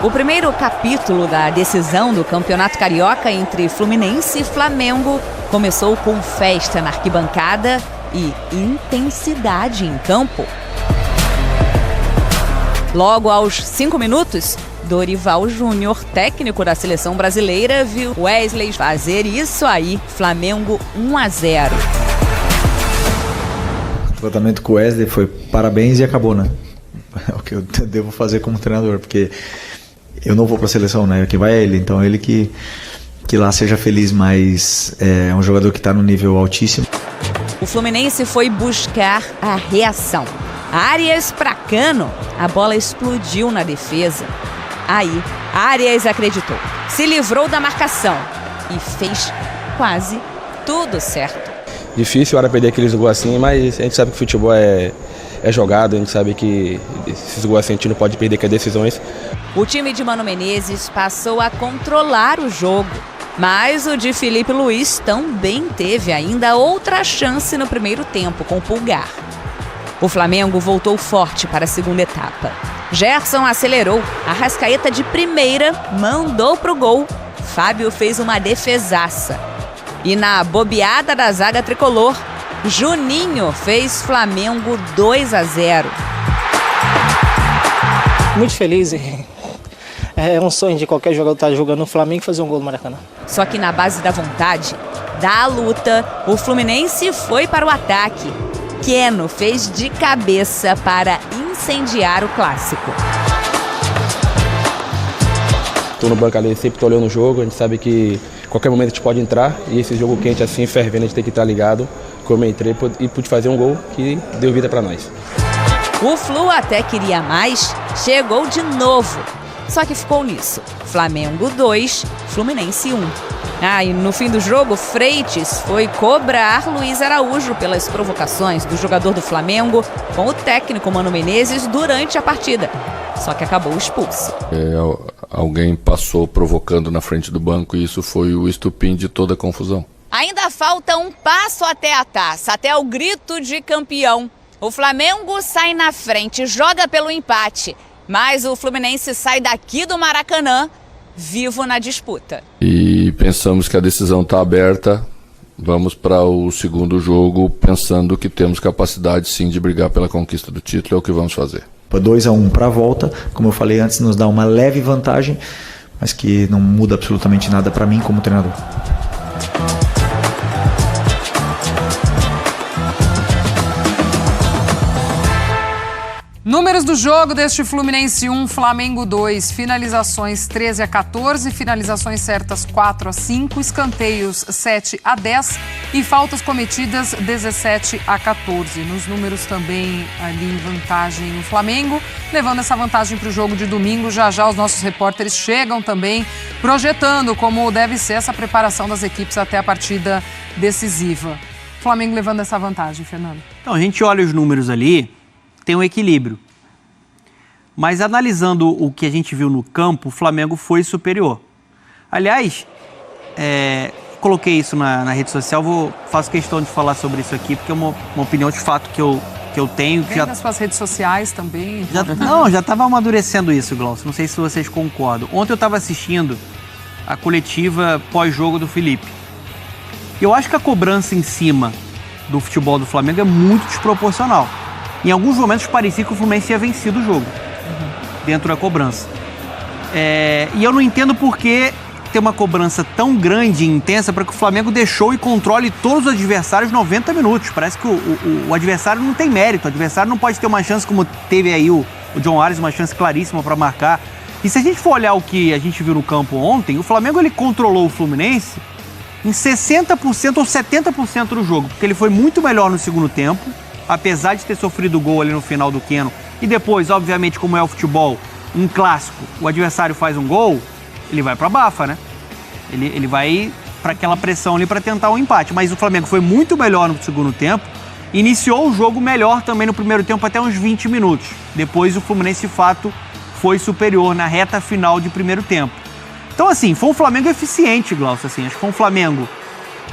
O primeiro capítulo da decisão do Campeonato Carioca entre Fluminense e Flamengo começou com festa na arquibancada e intensidade em campo. Logo aos 5 minutos, Dorival Júnior, técnico da seleção brasileira, viu Wesley fazer isso aí, Flamengo 1-0. O tratamento com o Wesley foi parabéns e acabou, né? É o que eu devo fazer como treinador, porque eu não vou para a seleção, né? Quem vai é ele, então ele que lá seja feliz, mas é um jogador que está no nível altíssimo. O Fluminense foi buscar a reação. Arias pra Cano, a bola explodiu na defesa. Aí, Arias acreditou, se livrou da marcação e fez quase tudo certo. Difícil a hora perder aqueles gols assim, mas a gente sabe que o futebol é jogado, a gente sabe que esses gols assim a gente não pode perder, que é decisões. O time de Mano Menezes passou a controlar o jogo, mas o de Filipe Luís também teve ainda outra chance no primeiro tempo com o Pulgar. O Flamengo voltou forte para a segunda etapa. Gerson acelerou, Arrascaeta de primeira mandou pro gol. Fábio fez uma defesaça. E na bobeada da zaga tricolor, Juninho fez Flamengo 2-0. Muito feliz. É um sonho de qualquer jogador estar jogando no Flamengo e fazer um gol no Maracanã. Só que na base da vontade, da luta, o Fluminense foi para o ataque. Keno fez de cabeça para incendiar o clássico. Estou no banco ali, sempre estou olhando o jogo, a gente sabe que qualquer momento a gente pode entrar e esse jogo quente assim, fervendo, a gente tem que estar ligado. Como eu entrei e pude fazer um gol que deu vida para nós. O Flu até queria mais, chegou de novo. Só que ficou nisso. Flamengo 2, Fluminense 1. E no fim do jogo, Freitas foi cobrar Luiz Araújo pelas provocações do jogador do Flamengo com o técnico Mano Menezes durante a partida. Só que acabou expulso. Alguém passou provocando na frente do banco e isso foi o estupim de toda a confusão. Ainda falta um passo até a taça, até o grito de campeão. O Flamengo sai na frente, joga pelo empate, mas o Fluminense sai daqui do Maracanã vivo na disputa. E pensamos que a decisão está aberta, vamos para o segundo jogo pensando que temos capacidade sim de brigar pela conquista do título, é o que vamos fazer. 2-1 para a volta, como eu falei antes, nos dá uma leve vantagem, mas que não muda absolutamente nada para mim como treinador. Números do jogo deste Fluminense 1, Flamengo 2, finalizações 13-14, finalizações certas 4-5, escanteios 7-10 e faltas cometidas 17-14. Nos números também ali em vantagem no Flamengo, levando essa vantagem para o jogo de domingo. Já já os nossos repórteres chegam também projetando como deve ser essa preparação das equipes até a partida decisiva. Flamengo levando essa vantagem, Fernando. Então, a gente olha os números ali, tem um equilíbrio. Mas analisando o que a gente viu no campo, o Flamengo foi superior. Aliás, coloquei isso na rede social, faço questão de falar sobre isso aqui, porque é uma opinião de fato que eu tenho. Vem nas suas redes sociais também. Já estava amadurecendo isso, Glaucio, não sei se vocês concordam. Ontem eu estava assistindo a coletiva pós-jogo do Felipe. Eu acho que a cobrança em cima do futebol do Flamengo é muito desproporcional. Em alguns momentos parecia que o Fluminense tinha vencido o jogo, dentro da cobrança. E eu não entendo por que ter uma cobrança tão grande e intensa para que o Flamengo deixou e controle todos os adversários 90 minutos. Parece que o adversário não tem mérito, o adversário não pode ter uma chance como teve aí o John Arias, uma chance claríssima para marcar. E se a gente for olhar o que a gente viu no campo ontem, o Flamengo ele controlou o Fluminense em 60% ou 70% do jogo, porque ele foi muito melhor no segundo tempo, apesar de ter sofrido gol ali no final do Keno. E depois, obviamente, como é o futebol, um clássico, o adversário faz um gol, ele vai pra bafa, né? Ele vai para aquela pressão ali para tentar um empate. Mas o Flamengo foi muito melhor no segundo tempo, iniciou o jogo melhor também no primeiro tempo, até uns 20 minutos. Depois o Fluminense, de fato, foi superior na reta final de primeiro tempo. Então, assim, foi um Flamengo eficiente, Glaucio, assim. Acho que foi um Flamengo,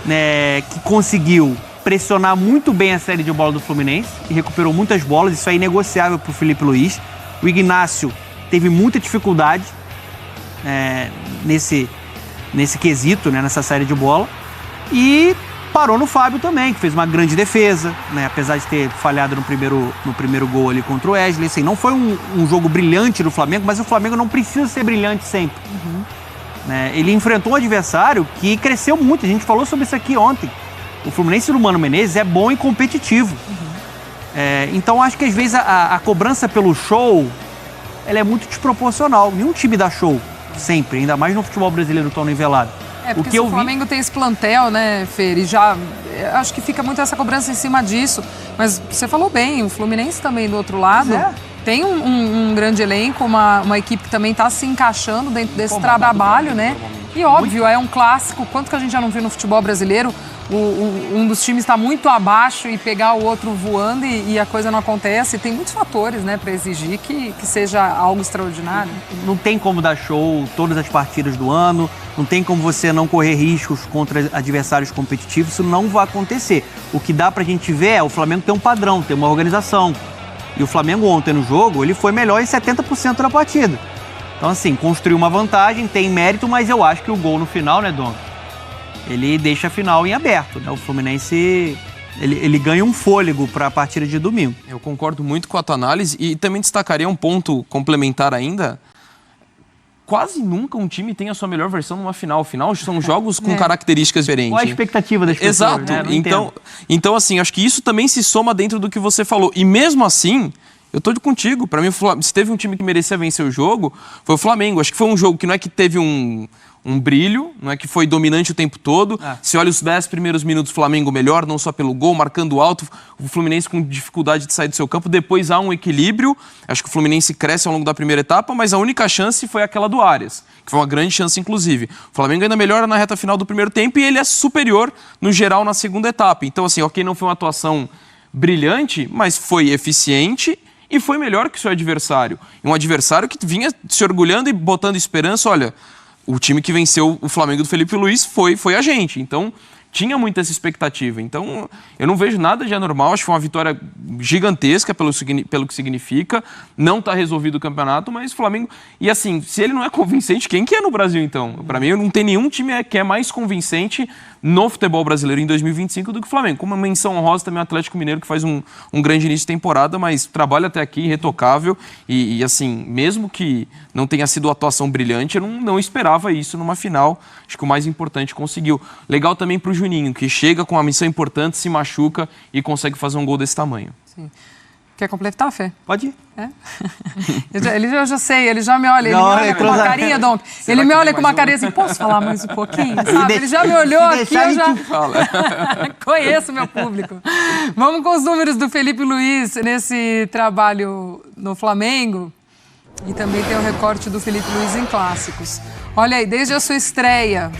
né, que conseguiu pressionar muito bem a série de bola do Fluminense e recuperou muitas bolas, isso é inegociável para o Filipe Luís. O Ignacio teve muita dificuldade, nesse quesito, né, nessa série de bola. E parou no Fábio também, que fez uma grande defesa, né, apesar de ter falhado no primeiro gol ali contra o Wesley. Assim, não foi um jogo brilhante do Flamengo, mas o Flamengo não precisa ser brilhante sempre. Né, ele enfrentou um adversário que cresceu muito, a gente falou sobre isso aqui ontem. O Fluminense do Mano Menezes é bom e competitivo. Então acho que às vezes a cobrança pelo show ela é muito desproporcional. Nenhum time dá show sempre, ainda mais no futebol brasileiro tão nivelado. Porque se o Flamengo tem esse plantel, né, Fer, e já acho que fica muito essa cobrança em cima disso. Mas você falou bem, o Fluminense também do outro lado tem um grande elenco, uma equipe que também está se encaixando dentro desse trabalho, né? E óbvio, é um clássico, quanto que a gente já não viu no futebol brasileiro, um dos times está muito abaixo e pegar o outro voando e a coisa não acontece. Tem muitos fatores, né, para exigir que seja algo extraordinário. Não tem como dar show todas as partidas do ano, não tem como você não correr riscos contra adversários competitivos, isso não vai acontecer. O que dá pra gente ver é o Flamengo tem um padrão, tem uma organização. E o Flamengo ontem no jogo, ele foi melhor em 70% da partida. Então assim, construiu uma vantagem, tem mérito, mas eu acho que o gol no final, né, Dom? Ele deixa a final em aberto, né? O Fluminense, ele ganha um fôlego para a partida de domingo. Eu concordo muito com a tua análise e também destacaria um ponto complementar ainda. Quase nunca um time tem a sua melhor versão numa final. Final são jogos com características diferentes. Qual a expectativa das pessoas? Exato. Né? Então, assim, acho que isso também se soma dentro do que você falou. E mesmo assim, eu tô contigo. Para mim, se teve um time que merecia vencer o jogo, foi o Flamengo. Acho que foi um jogo que não é que teve um brilho, não é que foi dominante o tempo todo. Se olha os 10 primeiros minutos, o Flamengo melhor, não só pelo gol, marcando alto, o Fluminense com dificuldade de sair do seu campo. Depois há um equilíbrio, acho que o Fluminense cresce ao longo da primeira etapa, mas a única chance foi aquela do Arias, que foi uma grande chance, inclusive. O Flamengo ainda melhora na reta final do primeiro tempo e ele é superior, no geral, na segunda etapa. Então, assim, ok, não foi uma atuação brilhante, mas foi eficiente e foi melhor que o seu adversário. Um adversário que vinha se orgulhando e botando esperança, olha... O time que venceu o Flamengo do Felipe Luiz foi a gente. Então, tinha muita essa expectativa. Então, eu não vejo nada de anormal. Acho que foi uma vitória gigantesca pelo que significa. Não está resolvido o campeonato, mas o Flamengo... E assim, se ele não é convincente, quem que é no Brasil, então? Para mim, não tem nenhum time que é mais convincente no futebol brasileiro em 2025 do que o Flamengo. Com uma menção honrosa também o Atlético Mineiro, que faz um grande início de temporada, mas trabalha até aqui, irretocável. E assim, mesmo que não tenha sido uma atuação brilhante, eu não esperava isso numa final. Acho que o mais importante conseguiu. Legal também para o Juninho, que chega com uma missão importante, se machuca e consegue fazer um gol desse tamanho. Sim. Quer completar, Fê? Pode ir. Eu já sei, ele já me olha, ele me olha com uma carinha, Dom. Ele me olha com uma carinha assim, posso falar mais um pouquinho? Sabe? Ele já me olhou aqui, eu já conheço meu público. Vamos com os números do Felipe Luiz nesse trabalho no Flamengo. E também tem o recorte do Felipe Luiz em clássicos. Olha aí, desde a sua estreia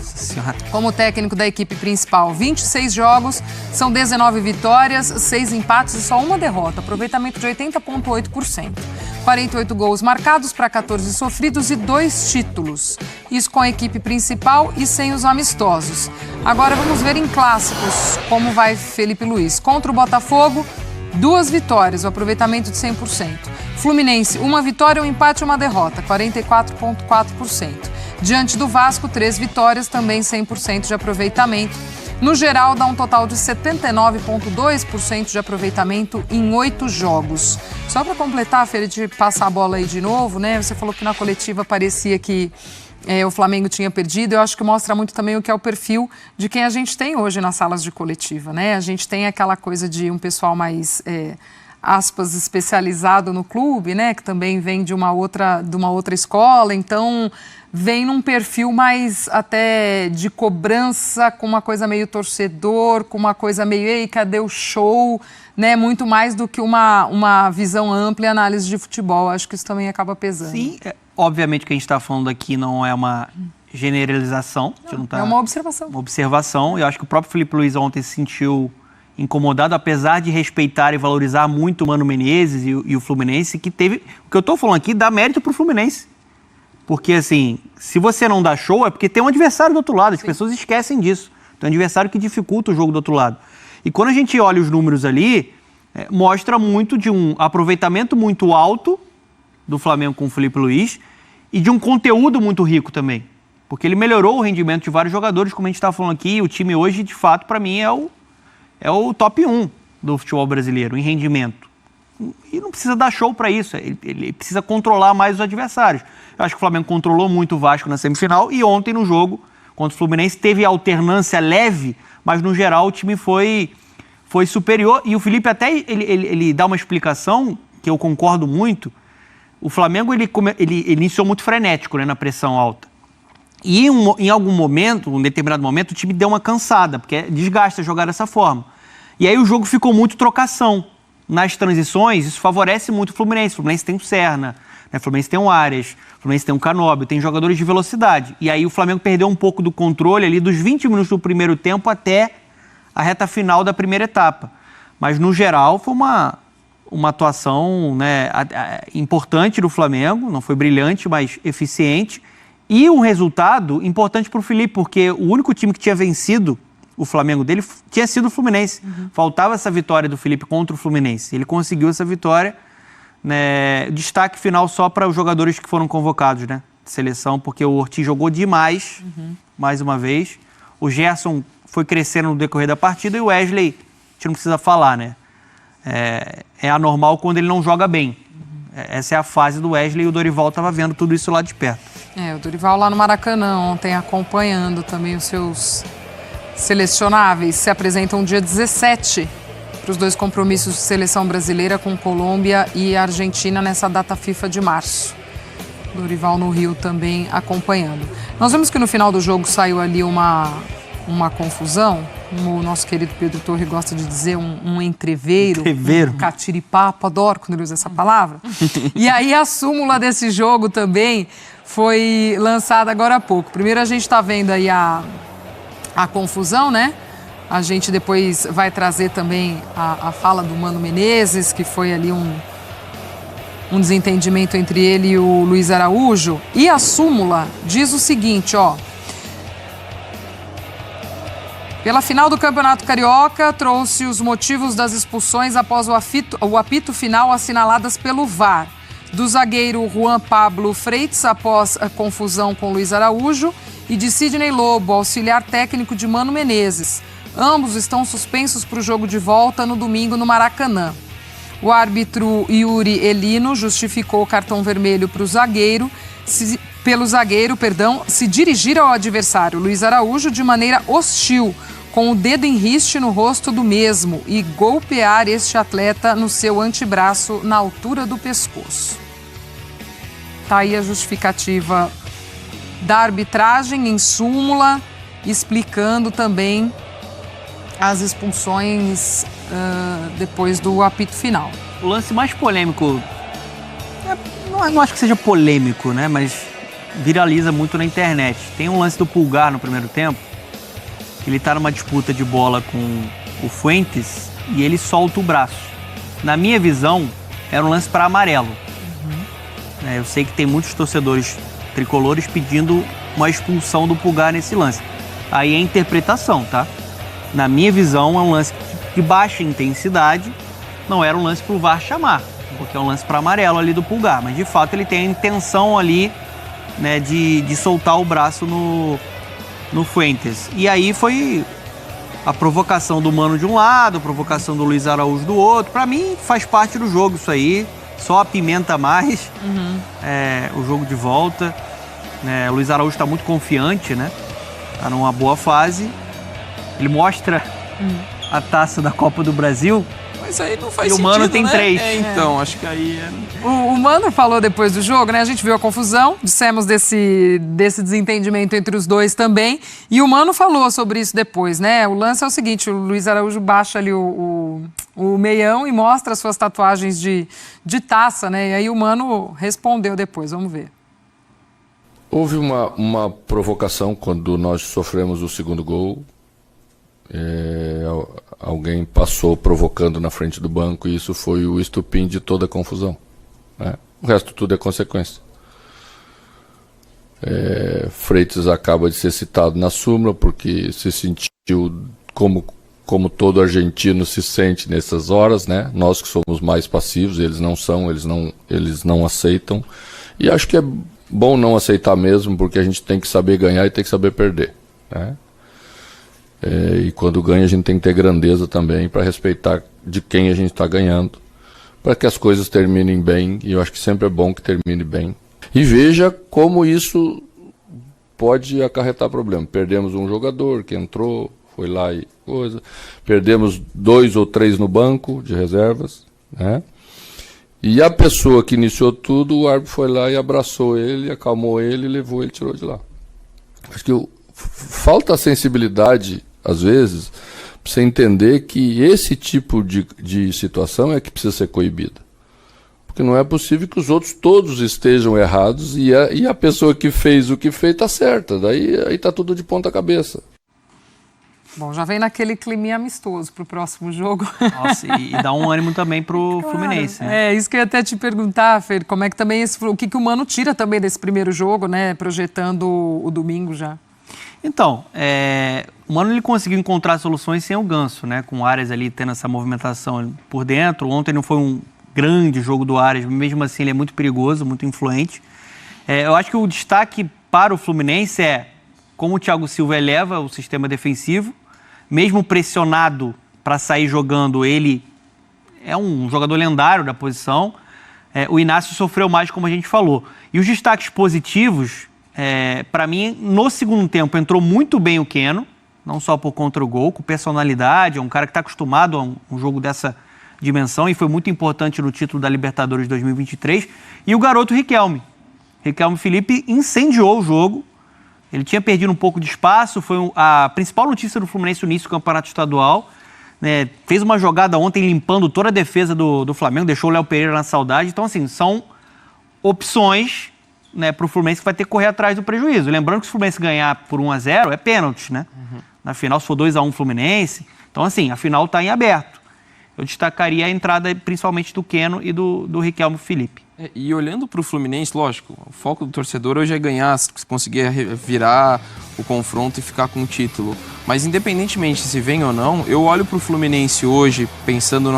como técnico da equipe principal, 26 jogos, são 19 vitórias, 6 empates e só uma derrota. Aproveitamento de 80,8%. 48 gols marcados para 14 sofridos e 2 títulos. Isso com a equipe principal e sem os amistosos. Agora vamos ver em clássicos como vai Felipe Luiz. Contra o Botafogo, 2 vitórias, o aproveitamento de 100%. Fluminense, 1 vitória, 1 empate e 1 derrota, 44,4%. Diante do Vasco, 3 vitórias, também 100% de aproveitamento. No geral, dá um total de 79,2% de aproveitamento em 8 jogos. Só para completar, Fer, de passar a bola aí de novo, né? Você falou que na coletiva parecia que o Flamengo tinha perdido. Eu acho que mostra muito também o que é o perfil de quem a gente tem hoje nas salas de coletiva, né? A gente tem aquela coisa de um pessoal mais... aspas, especializado no clube, né, que também vem de uma outra escola, então vem num perfil mais até de cobrança, com uma coisa meio torcedor, com uma coisa meio, ei, cadê o show, né, muito mais do que uma visão ampla e análise de futebol. Acho que isso também acaba pesando. Sim, obviamente que a gente está falando aqui não é uma generalização. É uma observação. Uma observação, eu acho que o próprio Felipe Luiz ontem se sentiu incomodado, apesar de respeitar e valorizar muito o Mano Menezes e o Fluminense, que teve... O que eu estou falando aqui dá mérito pro Fluminense. Porque, assim, se você não dá show, é porque tem um adversário do outro lado. As pessoas esquecem disso. Tem um adversário que dificulta o jogo do outro lado. E quando a gente olha os números ali, mostra muito de um aproveitamento muito alto do Flamengo com o Felipe Luiz e de um conteúdo muito rico também. Porque ele melhorou o rendimento de vários jogadores, como a gente estava falando aqui. O time hoje, de fato, para mim, é o top 1 do futebol brasileiro em rendimento. E não precisa dar show para isso, ele precisa controlar mais os adversários. Eu acho que o Flamengo controlou muito o Vasco na semifinal e ontem no jogo contra o Fluminense teve alternância leve, mas no geral o time foi superior. E o Felipe até ele dá uma explicação que eu concordo muito. O Flamengo ele iniciou muito frenético, né, na pressão alta. E em algum momento, um determinado momento, o time deu uma cansada, porque desgasta jogar dessa forma. E aí o jogo ficou muito trocação. Nas transições, isso favorece muito o Fluminense. O Fluminense tem o Serna, né? O Fluminense tem o Arias, o Fluminense tem o Canóbio, tem jogadores de velocidade. E aí o Flamengo perdeu um pouco do controle ali dos 20 minutos do primeiro tempo até a reta final da primeira etapa. Mas, no geral, foi uma atuação, né, importante do Flamengo. Não foi brilhante, mas eficiente. E um resultado importante para o Felipe, porque o único time que tinha vencido o Flamengo dele tinha sido o Fluminense. Faltava essa vitória do Felipe contra o Fluminense. Ele conseguiu essa vitória, né, destaque final só para os jogadores que foram convocados, né, de seleção, porque o Ortiz jogou demais, mais uma vez. O Gerson foi crescendo no decorrer da partida e o Wesley, a gente não precisa falar, né? É anormal quando ele não joga bem. Essa é a fase do Wesley e o Dorival estava vendo tudo isso lá de perto. O Dorival lá no Maracanã ontem acompanhando também os seus selecionáveis. Se apresentam dia 17 para os 2 compromissos de seleção brasileira com Colômbia e Argentina nessa data FIFA de março. Dorival no Rio também acompanhando. Nós vimos que no final do jogo saiu ali uma confusão. O nosso querido Pedro Torre gosta de dizer um entreveiro. Um catiripapo, adoro quando ele usa essa palavra. E aí a súmula desse jogo também foi lançada agora há pouco. Primeiro a gente está vendo aí a confusão, né? A gente depois vai trazer também a fala do Mano Menezes, que foi ali um desentendimento entre ele e o Luiz Araújo. E a súmula diz o seguinte, ó. Pela final do Campeonato Carioca, trouxe os motivos das expulsões após o apito final assinaladas pelo VAR. Do zagueiro Juan Pablo Freitas após a confusão com Luiz Araújo e de Sidney Lobo, auxiliar técnico de Mano Menezes. Ambos estão suspensos para o jogo de volta no domingo no Maracanã. O árbitro Yuri Elino justificou o cartão vermelho para o zagueiro, se dirigir ao adversário Luiz Araújo de maneira hostil, com o dedo em riste no rosto do mesmo e golpear este atleta no seu antebraço na altura do pescoço. Tá aí a justificativa da arbitragem em súmula, explicando também as expulsões depois do apito final. O lance mais polêmico, não acho que seja polêmico, né, mas viraliza muito na internet. Tem um lance do Pulgar no primeiro tempo, ele está numa disputa de bola com o Fuentes e ele solta o braço. Na minha visão, era um lance para amarelo. Eu sei que tem muitos torcedores tricolores pedindo uma expulsão do Pulgar nesse lance. Aí é interpretação, tá? Na minha visão, é um lance de baixa intensidade, não era um lance para o VAR chamar, porque é um lance para amarelo ali do Pulgar, mas de fato ele tem a intenção ali, né, de soltar o braço no Fuentes. E aí foi a provocação do Mano de um lado, a provocação do Luiz Araújo do outro. Para mim faz parte do jogo isso aí, só apimenta mais o jogo de volta. O Luiz Araújo está muito confiante, né? Está numa boa fase. Ele mostra a taça da Copa do Brasil. Mas aí não faz sentido, e o Mano tem, né? 3. Então, acho que aí... O Mano falou depois do jogo, né? A gente viu a confusão, dissemos desse desentendimento entre os dois também. E o Mano falou sobre isso depois, né? O lance é o seguinte, o Luiz Araújo baixa ali o meião e mostra as suas tatuagens de taça, né? E aí o Mano respondeu depois, vamos ver. Houve uma provocação quando nós sofremos o segundo gol. Alguém passou provocando na frente do banco e isso foi o estupim de toda a confusão, né? O resto tudo é consequência. Freitas acaba de ser citado na súmula porque se sentiu como todo argentino se sente nessas horas, né? Nós que somos mais passivos, eles não são, eles não aceitam. E acho que bom não aceitar mesmo, porque a gente tem que saber ganhar e tem que saber perder, né? E quando ganha a gente tem que ter grandeza também para respeitar de quem a gente está ganhando, para que as coisas terminem bem, e eu acho que sempre é bom que termine bem. E veja como isso pode acarretar problema. Perdemos um jogador que entrou, foi lá e coisa. Perdemos 2 ou 3 no banco de reservas, né? E a pessoa que iniciou tudo, o árbitro foi lá e abraçou ele, acalmou ele, levou ele, tirou de lá. Acho que falta sensibilidade, às vezes, para você entender que esse tipo de situação é que precisa ser coibida. Porque não é possível que os outros todos estejam errados e a pessoa que fez o que fez está certa. Daí está tudo de ponta cabeça. Bom, já vem naquele climinha amistoso pro próximo jogo. Nossa, e dá um ânimo também pro Fluminense, né? Isso que eu ia até te perguntar, Fer, como é que também o que o Mano tira também desse primeiro jogo, né? Projetando o domingo já. Então, o Mano ele conseguiu encontrar soluções sem o Ganso, né? Com o Arias ali tendo essa movimentação por dentro. Ontem não foi um grande jogo do Arias, mesmo assim ele é muito perigoso, muito influente. Eu acho que o destaque para o Fluminense é como o Thiago Silva eleva o sistema defensivo. Mesmo pressionado para sair jogando, ele é um jogador lendário da posição. O Inácio sofreu mais, como a gente falou. E os destaques positivos, para mim, no segundo tempo, entrou muito bem o Keno, não só por contra o gol, com personalidade, é um cara que está acostumado a um jogo dessa dimensão e foi muito importante no título da Libertadores 2023. E o garoto Riquelme. Riquelme Felipe incendiou o jogo. Ele tinha perdido um pouco de espaço, foi a principal notícia do Fluminense no início do campeonato estadual, né? Fez uma jogada ontem limpando toda a defesa do Flamengo, deixou o Léo Pereira na saudade. Então, assim, são opções, né, para o Fluminense que vai ter que correr atrás do prejuízo. Lembrando que se o Fluminense ganhar por 1-0, é pênalti, né? Na final, se for 2-1 Fluminense. Então, assim, a final está em aberto. Eu destacaria a entrada principalmente do Keno e do Riquelme Felipe. E olhando para o Fluminense, lógico, o foco do torcedor hoje é ganhar, conseguir virar o confronto e ficar com o título. Mas independentemente se vem ou não, eu olho para o Fluminense hoje, pensando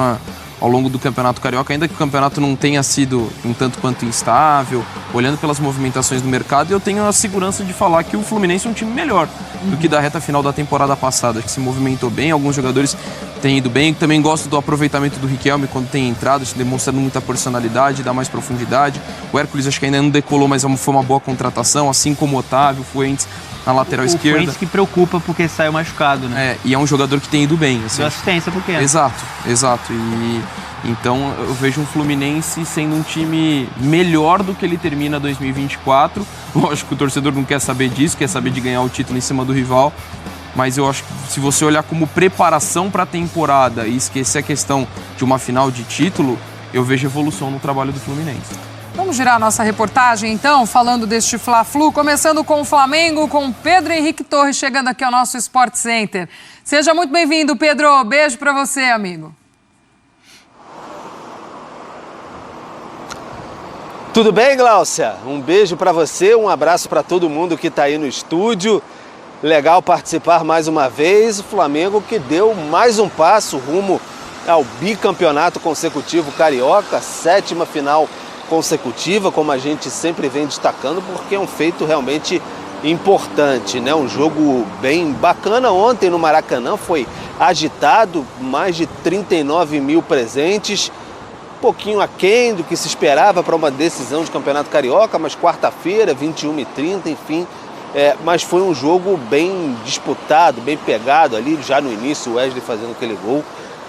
ao longo do Campeonato Carioca, ainda que o campeonato não tenha sido um tanto quanto instável, olhando pelas movimentações do mercado, eu tenho a segurança de falar que o Fluminense é um time melhor do que da reta final da temporada passada, que se movimentou bem, alguns jogadores têm ido bem. Também gosto do aproveitamento do Riquelme quando tem entrado, demonstrando muita personalidade, dá mais profundidade. O Hércules acho que ainda não decolou, mas foi uma boa contratação, assim como o Otávio, o Fuentes na lateral esquerda. O Fuentes que preocupa porque saiu machucado, né? E é um jogador que tem ido bem. Deu assistência pro Keno. Exato. E então eu vejo um Fluminense sendo um time melhor do que ele termina 2024. Lógico que o torcedor não quer saber disso, quer saber de ganhar o título em cima do rival. Mas eu acho que se você olhar como preparação para a temporada e esquecer a questão de uma final de título, eu vejo evolução no trabalho do Fluminense. Vamos girar a nossa reportagem, então, falando deste Fla-Flu, começando com o Flamengo, com Pedro Henrique Torres chegando aqui ao nosso Sport Center. Seja muito bem-vindo, Pedro. Beijo para você, amigo. Tudo bem, Gláucia? Um beijo para você, um abraço para todo mundo que está aí no estúdio. Legal participar mais uma vez. O Flamengo que deu mais um passo rumo ao bicampeonato consecutivo carioca, 7ª final consecutiva, como a gente sempre vem destacando, porque é um feito realmente importante, né? Um jogo bem bacana ontem no Maracanã, foi agitado, mais de 39 mil presentes, um pouquinho aquém do que se esperava para uma decisão de campeonato carioca, mas quarta-feira, 21h30, enfim. Mas foi um jogo bem disputado, bem pegado ali, já no início o Wesley fazendo aquele gol,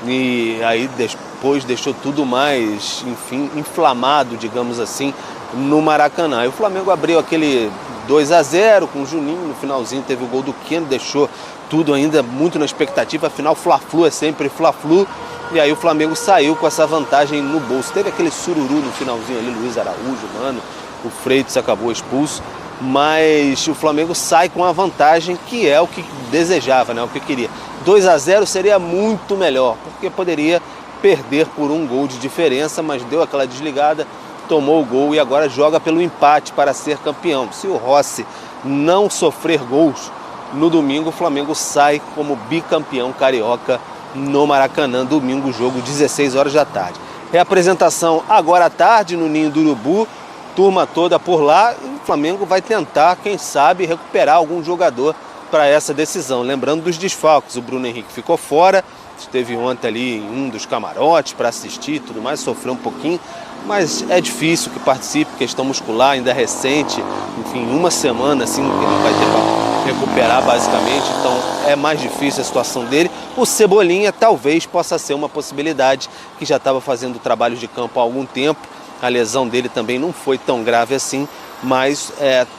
e aí depois deixou tudo mais, enfim, inflamado, digamos assim, no Maracanã. E o Flamengo abriu aquele 2-0 com o Juninho, no finalzinho teve o gol do Keno, deixou tudo ainda muito na expectativa, afinal Fla-Flu é sempre Fla-Flu, e aí o Flamengo saiu com essa vantagem no bolso. Teve aquele sururu no finalzinho ali, Luiz Araújo, Mano, o Freitas acabou expulso, mas o Flamengo sai com a vantagem que é o que desejava, né? O que queria. 2-0 seria muito melhor, porque poderia perder por um gol de diferença, mas deu aquela desligada, tomou o gol e agora joga pelo empate para ser campeão. Se o Rossi não sofrer gols no domingo, o Flamengo sai como bicampeão carioca no Maracanã, domingo, jogo 16 horas da tarde. Reapresentação agora à tarde no Ninho do Urubu, turma toda por lá. o Flamengo vai tentar, quem sabe, recuperar algum jogador para essa decisão. Lembrando dos desfalques, o Bruno Henrique ficou fora, esteve ontem ali em um dos camarotes para assistir e tudo mais, sofreu um pouquinho, mas é difícil que participe, questão muscular ainda é recente, enfim, uma semana assim ele vai ter para recuperar basicamente, então é mais difícil a situação dele. O Cebolinha talvez possa ser uma possibilidade, que já estava fazendo trabalho de campo há algum tempo, a lesão dele também não foi tão grave assim, mas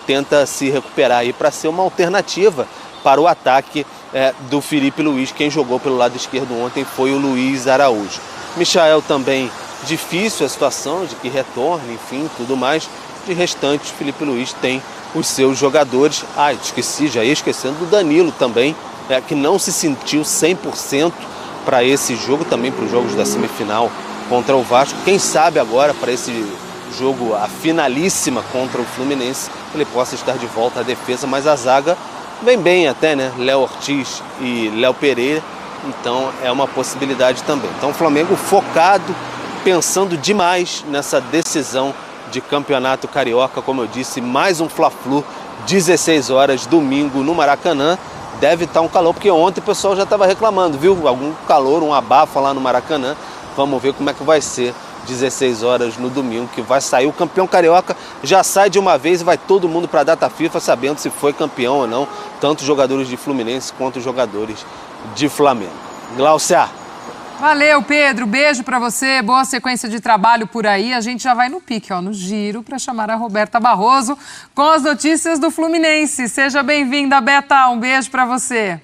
tenta se recuperar aí para ser uma alternativa para o ataque do Filipe Luís. Quem jogou pelo lado esquerdo ontem foi o Luiz Araújo. Michael também difícil a situação de que retorne, enfim, tudo mais. De restante, o Filipe Luís tem os seus jogadores. Já ia esquecendo do Danilo também, que não se sentiu 100% para esse jogo, também para os jogos da semifinal contra o Vasco. Quem sabe agora, para esse jogo, a finalíssima contra o Fluminense, ele possa estar de volta à defesa, mas a zaga vem bem até, né? Léo Ortiz e Léo Pereira, então é uma possibilidade também. Então o Flamengo focado, pensando demais nessa decisão de campeonato carioca, como eu disse, mais um Fla-Flu, 16 horas, domingo no Maracanã. Deve estar um calor, porque ontem o pessoal já estava reclamando, viu? Algum calor, um abafa lá no Maracanã. Vamos ver como é que vai ser 16 horas no domingo, que vai sair o campeão carioca, já sai de uma vez e vai todo mundo para a data FIFA sabendo se foi campeão ou não, tanto jogadores de Fluminense quanto jogadores de Flamengo. Glaucia. Valeu, Pedro. Beijo pra você. Boa sequência de trabalho por aí. A gente já vai no pique, no giro, para chamar a Roberta Barroso com as notícias do Fluminense. Seja bem-vinda, Beta. Um beijo pra você.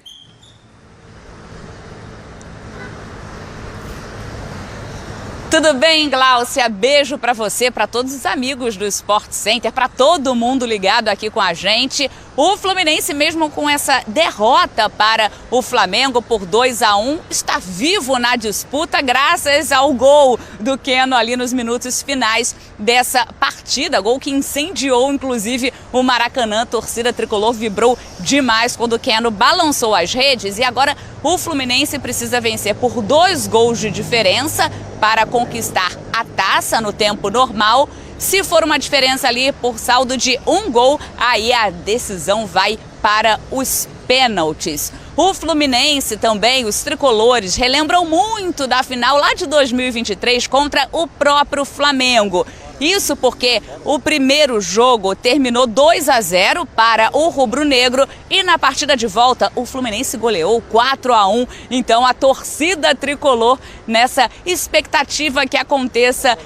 Tudo bem, Gláucia? Beijo para você, para todos os amigos do Sport Center, para todo mundo ligado aqui com a gente. O Fluminense, mesmo com essa derrota para o Flamengo por 2-1, está vivo na disputa graças ao gol do Keno ali nos minutos finais dessa partida. Gol que incendiou, inclusive, o Maracanã. A torcida tricolor vibrou demais quando o Keno balançou as redes. E agora o Fluminense precisa vencer por 2 gols de diferença para conquistar a taça no tempo normal. Se for uma diferença ali por saldo de 1 gol, aí a decisão vai para os pênaltis. O Fluminense também, os tricolores, relembram muito da final lá de 2023 contra o próprio Flamengo. Isso porque o primeiro jogo terminou 2-0 para o rubro-negro e na partida de volta o Fluminense goleou 4-1. Então a torcida tricolor nessa expectativa que aconteça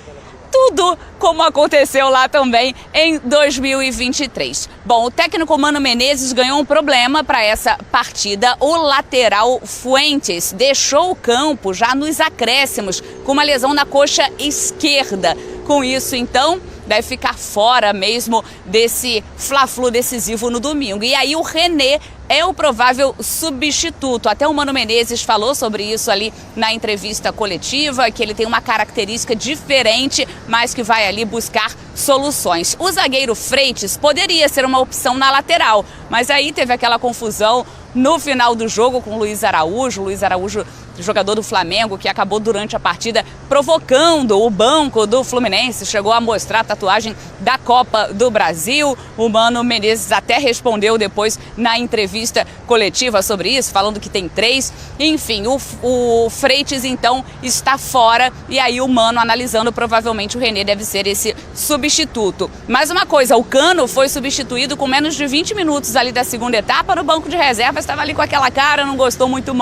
tudo como aconteceu lá também em 2023. Bom, o técnico Mano Menezes ganhou um problema para essa partida. O lateral Fuentes deixou o campo já nos acréscimos com uma lesão na coxa esquerda. Com isso, então, deve ficar fora mesmo desse Fla-Flu decisivo no domingo. E aí o René é o provável substituto. Até o Mano Menezes falou sobre isso ali na entrevista coletiva, que ele tem uma característica diferente, mas que vai ali buscar soluções. O zagueiro Freitas poderia ser uma opção na lateral, mas aí teve aquela confusão no final do jogo com o Luiz Araújo. Luiz Araújo, jogador do Flamengo, que acabou durante a partida provocando o banco do Fluminense, chegou a mostrar a tatuagem da Copa do Brasil. O Mano Menezes até respondeu depois na entrevista coletiva sobre isso, falando que tem 3. Enfim, o Freitas então está fora e aí o Mano analisando, provavelmente o René deve ser esse substituto. Mais uma coisa, o Cano foi substituído com menos de 20 minutos ali da segunda etapa no banco de reserva, estava ali com aquela cara, não gostou muito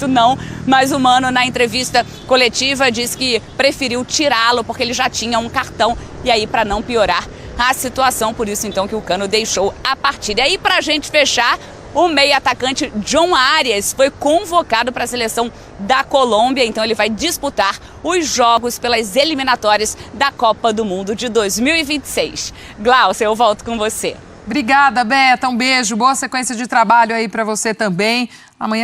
não, mas o Mano na entrevista coletiva disse que preferiu tirá-lo porque ele já tinha um cartão e aí para não piorar a situação, por isso então que o Cano deixou a partida. E aí pra gente fechar, o meio atacante John Arias foi convocado para a seleção da Colômbia, então ele vai disputar os jogos pelas eliminatórias da Copa do Mundo de 2026. Glaucia, eu volto com você. Obrigada, Beta. Um beijo. Boa sequência de trabalho aí para você também. Amanhã